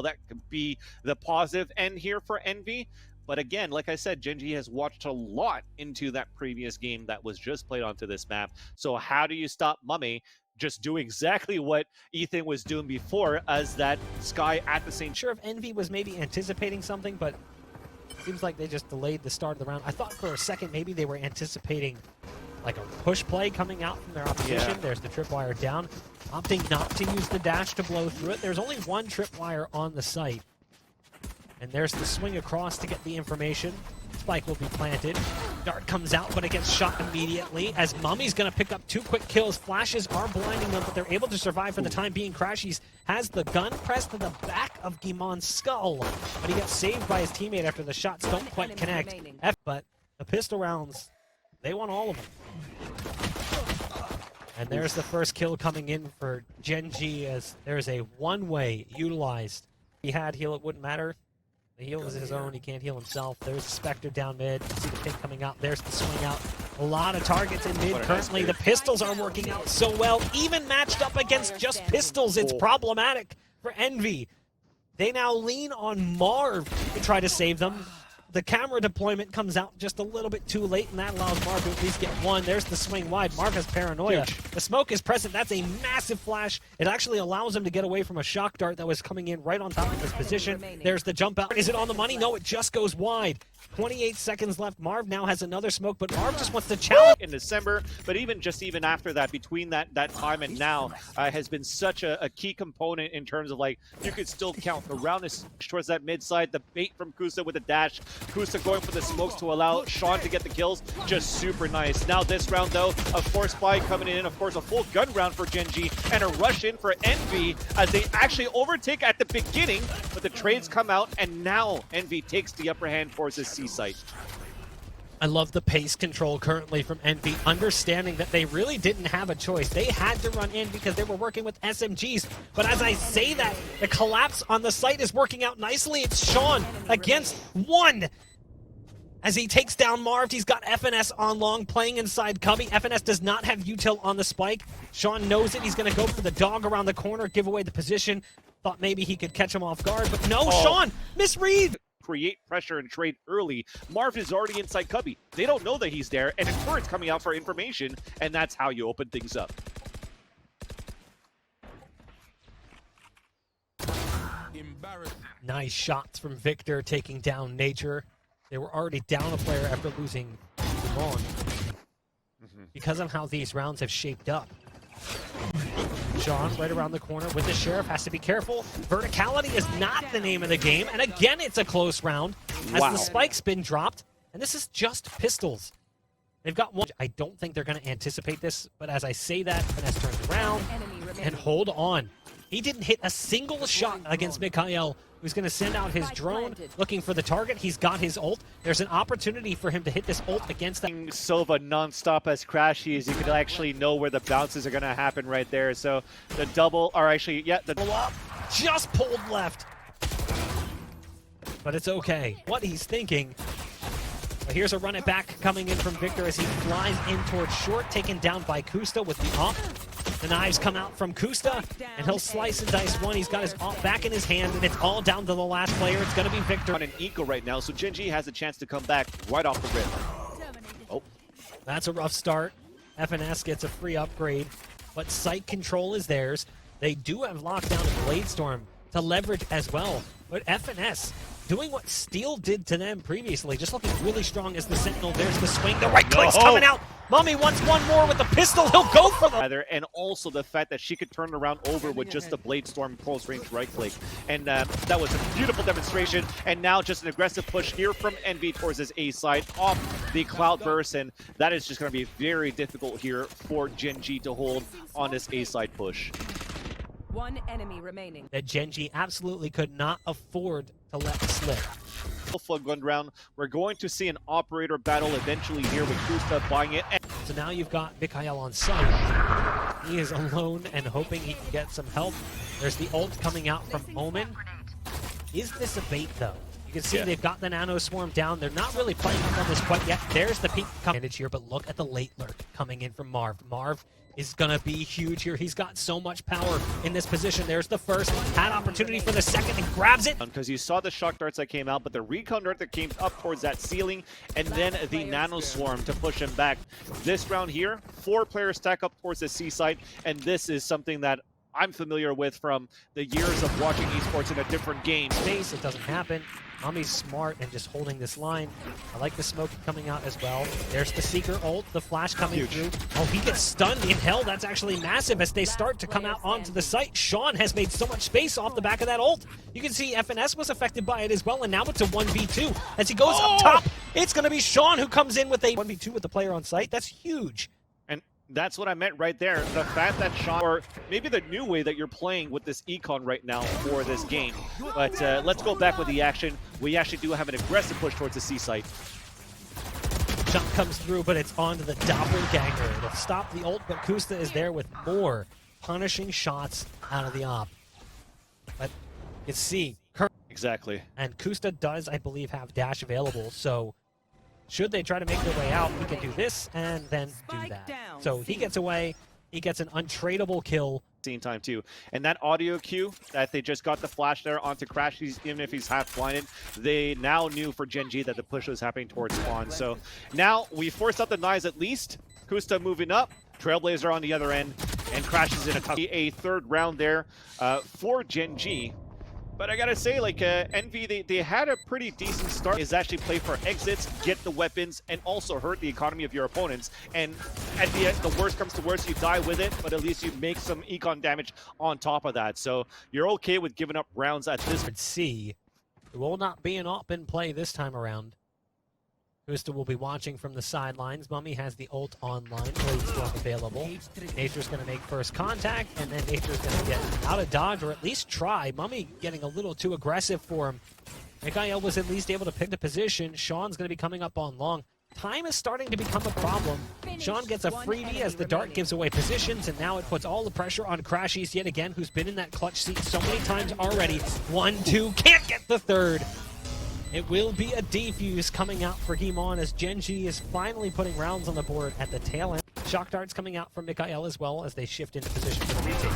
that could be the positive end here for Envy. But again, like I said, Gen.G has watched a lot into that previous game that was just played onto this map. So how do you stop Mummy just doing exactly what Ethan was doing before as that Sky at the same... Sure if Envy was maybe anticipating something, but it seems like they just delayed the start of the round. I thought for a second maybe they were anticipating like a push play coming out from their opposition. Yeah. There's the tripwire down, opting not to use the dash to blow through it. There's only one tripwire on the site. And there's the swing across to get the information. Spike will be planted. Dart comes out, but it gets shot immediately as Mummy's going to pick up 2 quick kills. Flashes are blinding them, but they're able to survive for the time being. Crashies has the gun pressed to the back of Gimon's skull, but he gets saved by his teammate after the shots don't quite connect. But the pistol rounds, they want all of them. And there's the first kill coming in for Gen.G as there's a one-way utilized. If he had heal, it wouldn't matter. The heal is his own, he can't heal himself. There's the Spectre down mid. You see the pink coming out. There's the swing out. A lot of targets in mid currently. The pistols are working out so well. Even matched up against just pistols, it's problematic for Envy. They now lean on Marv to try to save them. The camera deployment comes out just a little bit too late, and that allows Marv to at least get one. There's the swing wide. Marv has paranoia. Huge. The smoke is present. That's a massive flash. It actually allows him to get away from a shock dart that was coming in right on top of his position. There's the jump out. Is it on the money? No, it just goes wide. 28 seconds left. Marv now has another smoke, but Marv just wants to challenge. In December, but even after that, between that time and now, has been such a key component in terms of, like, you could still count. The round is towards that mid side. The bait from Kusa with a dash. Kusa going for the smokes to allow Sean to get the kills. Just super nice. Now this round, though, of course, Spy coming in. Of course, a full gun round for Gen.G and a rush in for Envy as they actually overtake at the beginning, but the trades come out, and now Envy takes the upper hand towards his C site. I love the pace control currently from Envy, understanding that they really didn't have a choice. They had to run in because they were working with SMGs. But as I say that, the collapse on the site is working out nicely. It's Sean against one. As he takes down Marv, he's got FNS on long, playing inside Cubby. FNS does not have util on the spike. Sean knows it. He's going to go for the dog around the corner, give away the position. Thought maybe he could catch him off guard, but no, Sean, misread. Create pressure and trade early. Marv is already inside Cubby. They don't know that he's there, and a turret's coming out for information, and that's how you open things up. Nice shots from Victor taking down Nature. They were already down a player after losing Simon. Because of how these rounds have shaped up. Sean right around the corner with the Sheriff, has to be careful. Verticality is not the name of the game, and again it's a close round as the spike's been dropped, and this is just pistols. They've got one. I don't think they're going to anticipate this, but as I say that, Finesse turns around and hold on. He didn't hit a single shot against Mikhail, who's going to send out his drone looking for the target. He's got his ult. There's an opportunity for him to hit this ult against that. Silva non-stop as crashy as you can actually know where the bounces are going to happen right there. So the double, or actually, yeah, the up just pulled left. But it's okay. What he's thinking. But here's a run it back coming in from Victor as he flies in towards short, taken down by Kusta with the op. The knives come out from Kusta, and he'll slice and dice one. He's got his op back in his hand, and it's all down to the last player. It's going to be Victor. On an eco right now, so Gen.G has a chance to come back right off the rip. Oh, that's a rough start. FNS gets a free upgrade, but site control is theirs. They do have lockdown and Blade Storm to leverage as well, but FNS doing what Steel did to them previously, just looking really strong as the Sentinel. There's the swing, the right click's coming out. Mummy wants one more with the pistol, he'll go for the... And also the fact that she could turn around over with just the Blade Storm close range right click. And that was a beautiful demonstration. And now just an aggressive push here from Envy towards his A side off the Cloud Burst. And that is just going to be very difficult here for Gen.G to hold on this A side push. One enemy remaining. That Gen.G absolutely could not afford to let slip. Flood gun round. We're going to see an operator battle eventually here with Kusta buying it. So now you've got Mikhail on site. He is alone and hoping he can get some help. There's the ult coming out from Omen. Is this a bait though? You can see they've got the Nano Swarm down. They're not really playing up on this quite yet. There's the peak advantage here, but look at the late lurk. coming in from Marv. Marv is gonna be huge here. He's got so much power in this position. There's the first, had opportunity for the second and grabs it. Because you saw the shock darts that came out, but the recon dart that came up towards that ceiling, and then the nano swarm to push him back. This round here, 4 players stack up towards the C site, and this is something that I'm familiar with from the years of watching esports in a different game. Space, it doesn't happen. Mummy's smart and just holding this line. I like the smoke coming out as well. There's the Seeker ult, the flash coming through. Oh, he gets stunned in hell. That's actually massive as they start to come out onto the site. Sean has made so much space off the back of that ult. You can see FNS was affected by it as well, and now it's a 1v2. As he goes up top, it's going to be Sean who comes in with a 1v2 with the player on site. That's huge. That's what I meant right there. The fact that Sean, or maybe the new way that you're playing with this econ right now for this game. But let's go back with the action. We actually do have an aggressive push towards the C site. Shot comes through, but it's onto the doppelganger. It'll stop the ult, but Kusta is there with more punishing shots out of the op. But you see, Exactly. and Kusta does, I believe, have dash available, so should they try to make their way out, he can do this and then do that. So he gets away, he gets an untradeable kill. Same time too. And that audio cue that they just got the flash there onto Crash, even if he's half blinded, they now knew for Gen.G that the push was happening towards spawn. So now we forced out the knives at least. Kusta moving up, Trailblazer on the other end, and Crash is in a third round there for Gen.G. But I gotta say, like, Envy, they had a pretty decent start. Is actually play for exits, get the weapons, and also hurt the economy of your opponents. And at the end, the worst comes to worst, you die with it, but at least you make some econ damage on top of that. So you're okay with giving up rounds at this. C. It will not be an op in play this time around. Kusta will be watching from the sidelines. Mummy has the ult online. Blade Storm available. Nature's going to make first contact, and then Nature's going to get out of dodge, or at least try. Mummy getting a little too aggressive for him. Mikhail was at least able to pick the position. Sean's going to be coming up on long. Time is starting to become a problem. Sean gets a freebie as the dart gives away positions, and now it puts all the pressure on Crashies yet again, who's been in that clutch seat so many times already. 1-2, can't get the third. It will be a defuse coming out for Himon as Gen.G is finally putting rounds on the board at the tail end. Shock darts coming out from Mikhail as well as they shift into position for the retake.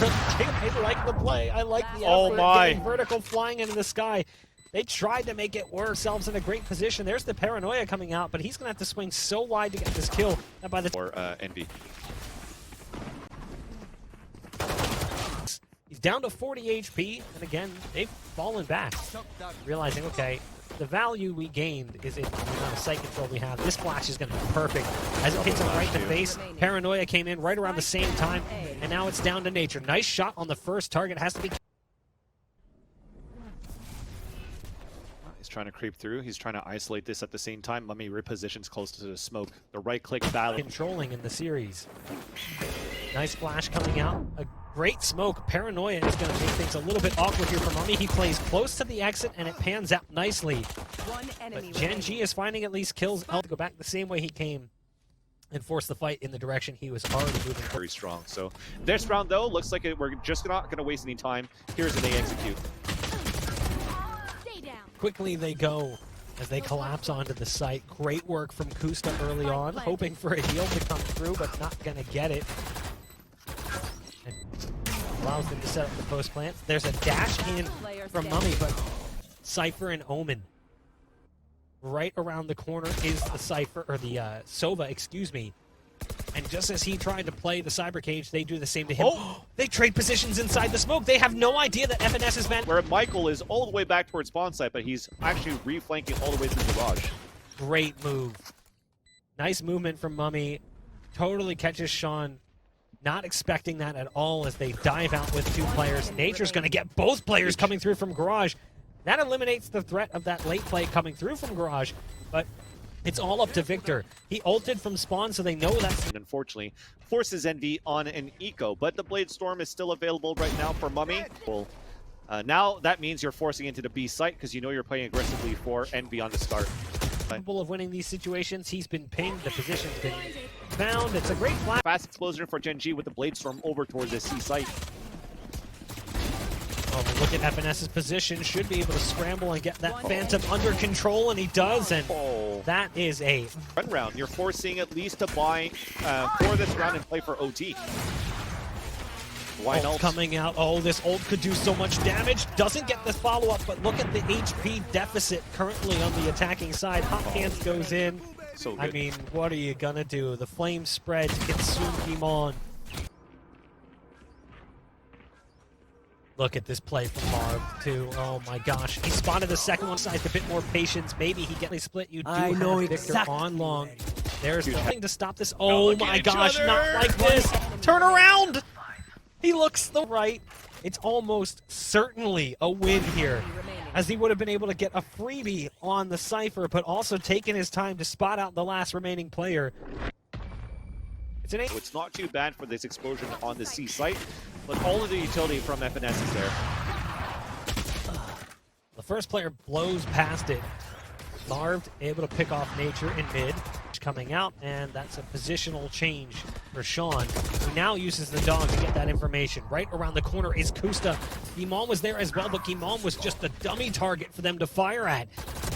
I like the play. I like the effort. Getting vertical flying into the sky. They tried to make it work. Themselves in a great position. There's the paranoia coming out, but he's going to have to swing so wide to get this kill. And by the or Envy. He's down to 40 HP, and again, they've fallen back, realizing, okay, the value we gained is in the amount of sight control we have. This flash is going to be perfect. As it hits him right in the face, Paranoia came in right around the same time, and now it's down to Nature. Nice shot on the first target. Has to be... He's trying to creep through. He's trying to isolate this at the same time. Mummy repositions close to the smoke. The right-click battle. Controlling in the series. Nice flash coming out. A great smoke. Paranoia is going to make things a little bit awkward here for Mummy. He plays close to the exit, and it pans out nicely. But Gen.G is finding at least kills. To go back the same way he came and force the fight in the direction he was already moving. Very strong. So this round, though, looks like we're just not going to waste any time. Here's how they execute. Quickly they go as they collapse onto the site. Great work from Kusta early on, hoping for a heal to come through, but not going to get it. And allows them to set up the post plant. There's a dash in from Mummy, but Cypher and Omen. Right around the corner is the Cypher, or the Sova, excuse me. And just as he tried to play the Cyber Cage, they do the same to him. Oh! They trade positions inside the smoke. They have no idea that FNS has been... Where Michael is all the way back towards spawn site, but he's actually reflanking all the way through the garage. Great move. Nice movement from Mummy. Totally catches Sean. Not expecting that at all as they dive out with two players. Nature's going to get both players coming through from Garage. That eliminates the threat of that late play coming through from Garage, but it's all up to Victor. He ulted from spawn, so they know that's... Unfortunately, forces Envy on an eco, but the Blade Storm is still available right now for Mummy. Well, now that means you're forcing into the B site because you know you're playing aggressively for Envy on the start. Capable of winning these situations. He's been pinged. The position's been found. It's a great flash. Fast explosion for Gen.G with the Blade Storm over towards the C site. Oh, look at FNS's position. Should be able to scramble and get that Phantom under control, and he does. And that is a run round. You're forcing at least to buy for this round and play for OT. Why ult coming out. Oh, this ult could do so much damage. Doesn't get this follow-up, but look at the HP deficit currently on the attacking side. Hot Hands goes in. So good. I mean, what are you gonna do? The flame spread to consume Demon. Look at this play from Marv, too. Oh my gosh. He spotted the second one side with a bit more patience. Maybe he gets split. You do have Victor on long. There's nothing to stop this. Oh my gosh, not like this. Turn around! He looks the right. It's almost certainly a win here, as he would have been able to get a freebie on the Cypher, but also taken his time to spot out the last remaining player. It's not too bad for this explosion on the C site, but all of the utility from FNS is there. The first player blows past it. Marv able to pick off Nature in mid. Coming out, and that's a positional change for Sean, who now uses the dog to get that information. Right around the corner is Kusta. Imam was there as well, but Imam was just a dummy target for them to fire at.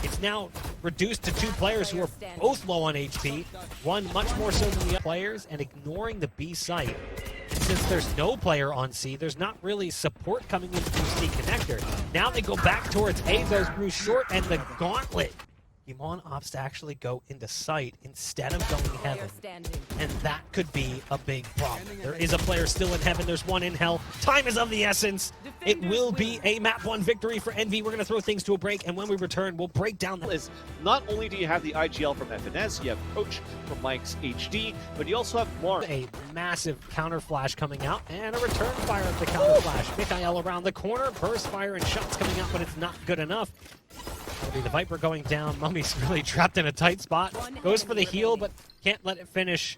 It's now reduced to 2 players who are both low on HP, one much more so than the other players, and ignoring the B site. And since there's no player on C, there's not really support coming in through C connector. Now they go back towards A, goes through short, and the gauntlet. Imon opts to actually go into sight instead of going heaven, and that could be a big problem. There is a player still in heaven, there's one in hell. Time is of the essence. It will be a map 1 victory for Envy. We're going to throw things to a break, and when we return, we'll break down the... Not only do you have the IGL from FNS, you have Coach from Mike's HD, but you also have more. A massive counter flash coming out, and a return fire of the counter flash. Mikael around the corner, burst fire and shots coming out, but it's not good enough. That'll be the Viper going down. Mummy's really trapped in a tight spot. Goes for the heal, but can't let it finish.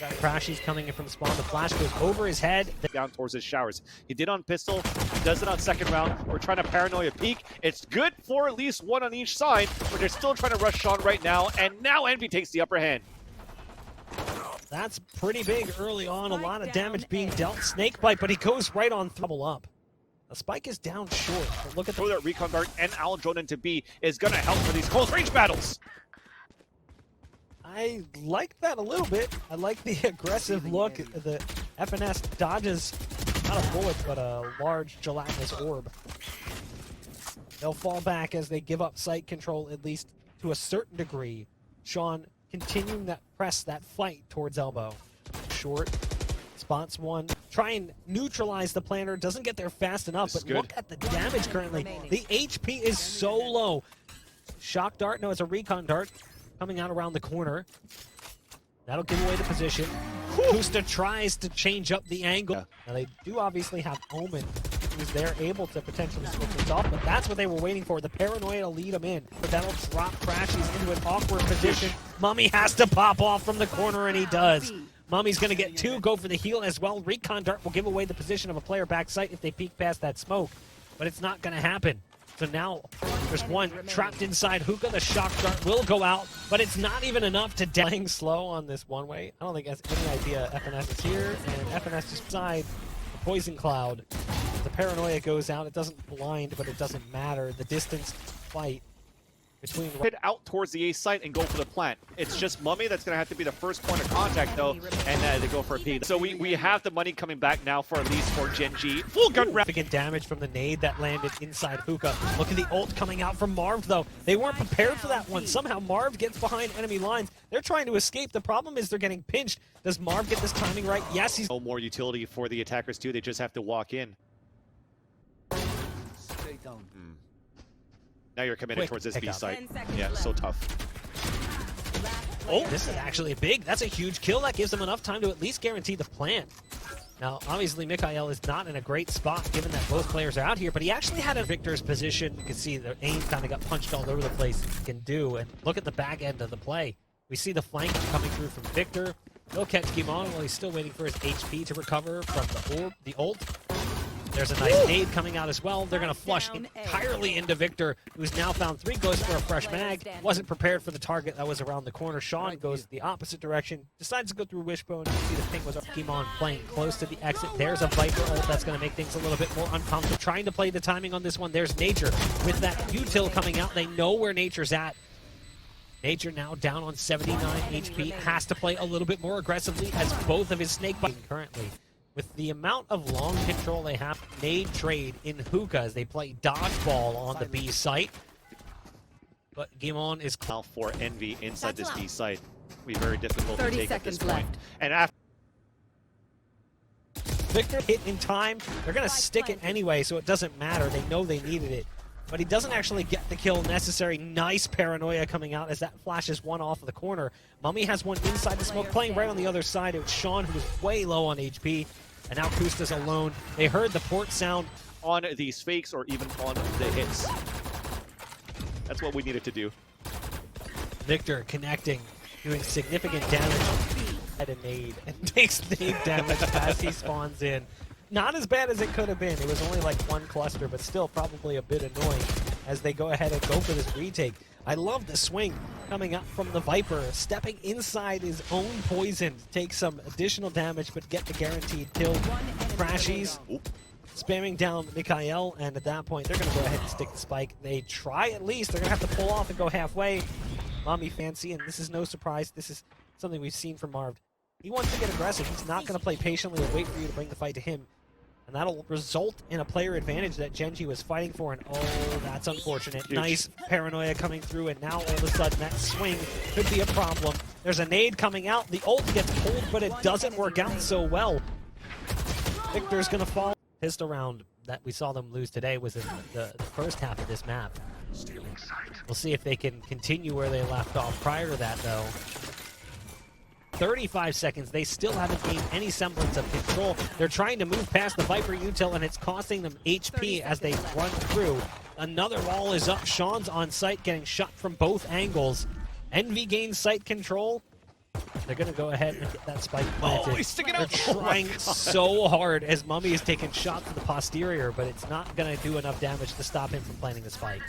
That Crashy's coming in from the spawn. The flash goes over his head. Down towards his showers. He did on pistol. He does it on second round. We're trying to paranoia peek. It's good for at least one on each side, but they're still trying to rush Sean right now, and now Envy takes the upper hand. That's pretty big early on. A lot of damage being dealt. Snakebite, but he goes right on double up. The spike is down short. But look at the that recon dart and Al Jordan to B is going to help for these close range battles. I like that a little bit. I like the aggressive look. The FNS dodges not a bullet, but a large gelatinous orb. They'll fall back as they give up site control, at least to a certain degree. Sean continuing that press, that fight towards elbow. Short. Spots one. Try and neutralize the planter. Doesn't get there fast enough, but look at the damage currently. The HP is so low. Shock dart. No, it's a recon dart coming out around the corner. That'll give away the position. Kusta tries to change up the angle. Now they do obviously have Omen, who's there able to potentially switch this off, but that's what they were waiting for. The paranoia to lead them in, but that'll drop Crashies into an awkward position. Mummy has to pop off from the corner, and he does. Mummy's going to get 2, go for the heal as well. Recon dart will give away the position of a player backside if they peek past that smoke, but it's not going to happen. So now there's one trapped inside Hookah. The shock dart will go out, but it's not even enough to playing slow on this one way. I don't think that's any idea. FNS is here, and FNS is beside the poison cloud. The paranoia goes out. It doesn't blind, but it doesn't matter. The distance fight between head out towards the A site and go for the plant. It's just Mummy that's going to have to be the first point of contact, though, and they go for a peek. So we have the money coming back now for at least for Gen.G. Full gun round. Significant damage from the nade that landed inside Hookah. Look at the ult coming out from Marv, though. They weren't prepared for that one. Somehow Marv gets behind enemy lines. They're trying to escape. The problem is they're getting pinched. Does Marv get this timing right? Yes, he's... No more utility for the attackers, too. They just have to walk in. Now you're committed towards this B site. Yeah, so tough. Oh, this is actually big. That's a huge kill. That gives them enough time to at least guarantee the plant. Now, obviously, Mikael is not in a great spot given that both players are out here, but he actually had a Victor's position. You can see the aim kind of got punched all over the place. He can do, and look at the back end of the play. We see the flank coming through from Victor. He'll catch Gimon while he's still waiting for his HP to recover from the ult. There's a nice nade coming out as well. They're going to flush entirely into Victor, who's now found 3, goes for a fresh mag. Wasn't prepared for the target that was around the corner. Sean goes the opposite direction, decides to go through Wishbone. You see the ping was up. Kimon playing close to the exit. There's a Viper ult that's going to make things a little bit more uncomfortable. Trying to play the timing on this one. There's Nature with that util coming out. They know where Nature's at. Nature now down on 79 HP. Has to play a little bit more aggressively as both of his snake bites currently. With the amount of long control they have, nade trade in hookah as they play dodgeball on the B site. But Gimon is now for Envy inside this B site. Be very difficult to 30 take at this seconds point. left. And after Victor hit in time. They're going to stick it anyway, so it doesn't matter. They know they needed it. But he doesn't actually get the kill necessary. Nice paranoia coming out as that flashes one off of the corner. Mummy has one inside the smoke, playing right on the other side. It was Sean, who was way low on HP. And now Kusta's alone. They heard the port sound. on these fakes or even on the hits. That's what we needed to do. Victor connecting, doing significant damage. Had a nade and takes nade damage as he spawns in. Not as bad as it could have been. It was only like one cluster, but still probably a bit annoying as they go ahead and go for this retake. I love the swing coming up from the Viper, stepping inside his own poison to take some additional damage, but get the guaranteed kill. Crashies, spamming down Mikhail, and at that point, they're going to go ahead and stick the spike. They try at least. They're going to have to pull off and go halfway. Mommy fancy, and this is no surprise. This is something we've seen from Marv. He wants to get aggressive. He's not going to play patiently or wait for you to bring the fight to him. And that'll result in a player advantage that Gen.G was fighting for, and oh, that's unfortunate. Huge. Nice paranoia coming through, and now all of a sudden that swing could be a problem. There's a nade coming out. The ult gets pulled, but it doesn't work out so well. Victor's going to fall. Pistol round that we saw them lose today was in the first half of this map. We'll see if they can continue where they left off prior to that, though. 35 seconds. They still haven't gained any semblance of control. They're trying to move past the Viper util, and it's costing them HP as they run through. Another wall is up. Sean's on site, getting shot from both angles. Envy gains site control. They're going to go ahead and get that spike planted. Oh, he's sticking out. They're trying so hard as Mummy is taking shots to the posterior, but it's not going to do enough damage to stop him from planting the spike.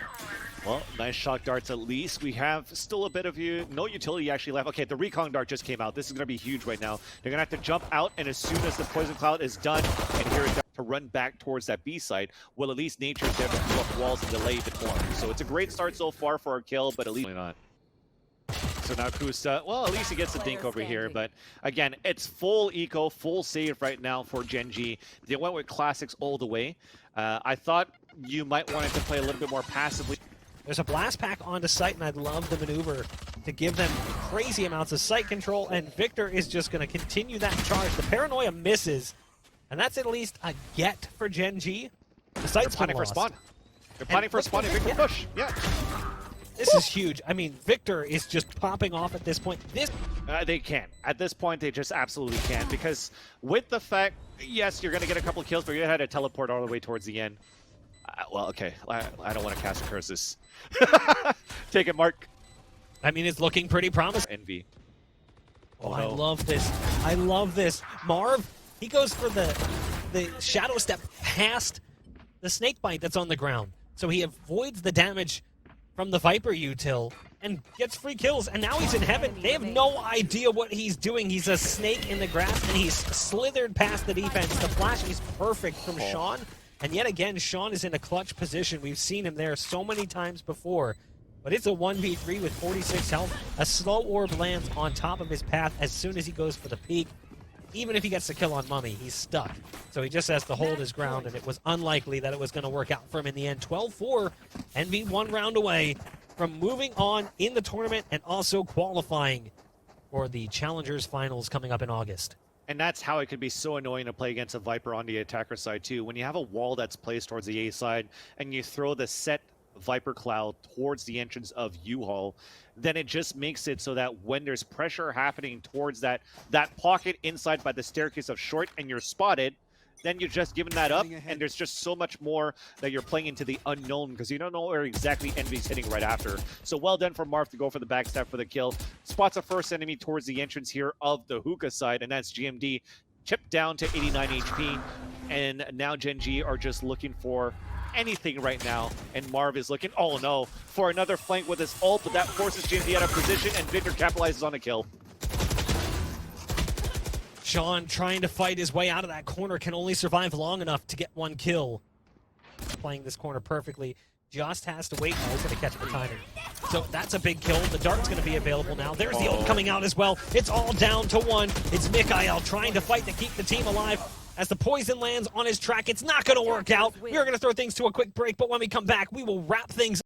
Well, nice shock darts at least. We have still a bit of no utility actually left. Okay, the recon dart just came out. This is going to be huge right now. They're going to have to jump out, and as soon as the poison cloud is done, and here it to run back towards that B site, well, at least Nature is there to pull up walls and delay the more. So it's a great start so far for our kill, but at least not. So now Kusta, well, at least he gets the dink over here, but again, it's full eco, full save right now for Gen.G. They went with classics all the way. I thought you might want it to play a little bit more passively. There's a blast pack onto site, and I'd love the maneuver to give them crazy amounts of site control, and Victor is just going to continue that charge. The paranoia misses, and that's at least a get for Gen.G. The site's planning for a spawn. They're planning for a spawn and Victor push. Yeah. This is huge. I mean, Victor is just popping off at this point. They can't. At this point, they just absolutely can't, because with the fact, yes, you're going to get a couple of kills, but you had to teleport all the way towards the end. Well, okay. I don't want to cast curses. Take it, Mark. I mean, it's looking pretty promising. Envy. Oh, no. I love this. I love this. Marv, he goes for the shadow step past the snake bite that's on the ground. So he avoids the damage from the Viper util and gets free kills. And now he's in heaven. They have no idea what he's doing. He's a snake in the grass, and he's slithered past the defense. The flash is perfect from Sean. And yet again, Sean is in a clutch position. We've seen him there so many times before. But it's a 1v3 with 46 health. A slow orb lands on top of his path as soon as he goes for the peak. Even if he gets the kill on Mummy, he's stuck. So he just has to hold his ground, and it was unlikely that it was going to work out for him in the end. 12-4, Envy 1 round away from moving on in the tournament and also qualifying for the Challengers Finals coming up in August. And that's how it can be so annoying to play against a Viper on the attacker side, too. When you have a wall that's placed towards the A side, and you throw the set Viper Cloud towards the entrance of U-Haul, then it just makes it so that when there's pressure happening towards that pocket inside by the staircase of short and you're spotted, then you're just giving that up, and there's just so much more that you're playing into the unknown because you don't know where exactly Envy's hitting right after. So well done for Marv to go for the backstab for the kill. Spots a first enemy towards the entrance here of the hookah side, and that's GMD chipped down to 89 HP. And now Gen.G are just looking for anything right now, and Marv is looking, oh no, for another flank with his ult, but that forces Gen.G out of position, and Victor capitalizes on a kill. Sean trying to fight his way out of that corner, can only survive long enough to get one kill. Playing this corner perfectly, just has to wait. Oh, he's going to catch the timing. So that's a big kill. The dart's going to be available now. There's the ult coming out as well. It's all down to one. It's Mikhail trying to fight to keep the team alive. As the poison lands on his track, it's not going to work out. We are going to throw things to a quick break, but when we come back, we will wrap things